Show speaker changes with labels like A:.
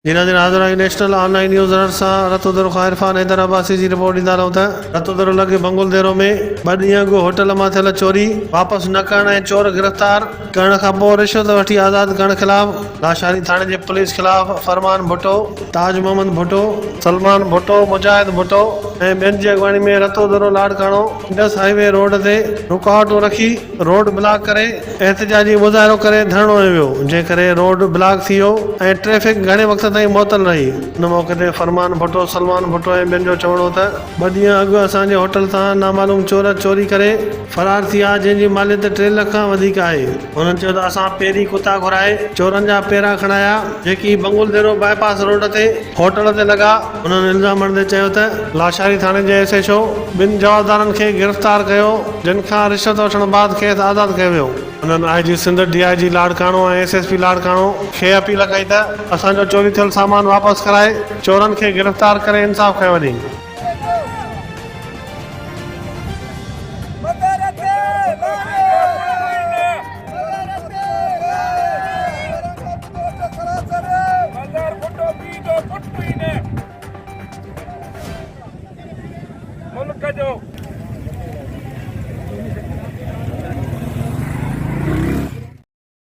A: दिन हाज़िर आई national online news runner सां रतोदर खां इरफान हैदर अब्बासी जी रिपोर्ट ॾींदा रहूं था। रतोदर लॻे बंगुल देरो में 2 ॾींहं अॻु होटल मां थियल चोरी वापसि न करण ऐं चोर गिरफ़्तार करण खां पोइ रिश्वत वठी आज़ाद करण ख़िलाफ़ लाशारी थाणे जे पुलिस ख़िलाफ़ फरमान भुट्टो, ताज मोहम्मद भुट्टो, सलमान भुट्टो, मुजाहिद भुट्टो ऐं ॿियनि जी अॻवानी में रतोदर लाड़काणो इंडस हाईवे रोड ते रुकावटूं रखी रोड ब्लॉक करे एहतजाजी मुज़ाहिरो करे धरणो वियो, जंहिं करे रोड ब्लॉक थी वियो ऐं ट्रैफिक घणे वक़्त ताईं मुअतल रही। उन मौक़े ते फरमान भुट्टो, सलमान भुट्टो ऐं ॿियनि जो चवणो त 2 ॾींहं अॻु असांजे होटल तां नामालूम चोर चोरी करे फरार थी विया, जंहिंजी मालियत 3 लख खां वधीक आहे। हुननि चयो त असां पहिरीं कुता घुराए चोरनि जा पेरा खणाया जेकी बंगुल देरो बाईपास रोड ते होटल ते लॻा। हुननि इल्ज़ाम हणंदे चयो त लाशारी थाणे जे SHO 2 जवाबदारनि खे गिरफ़्तार कयो, जिन खां रिश्वत वठण बाद खेसि आज़ादु कयो वियो। हुननि IG सिंध, DIG लाड़काणो ऐं SSP लाड़काणो खे अपील कई त असांजो चोरी थियल सामान वापसि कराए चोरनि खे गिरफ़्तार करे इंसाफ़ कयो वञे।
B: मुल्क जो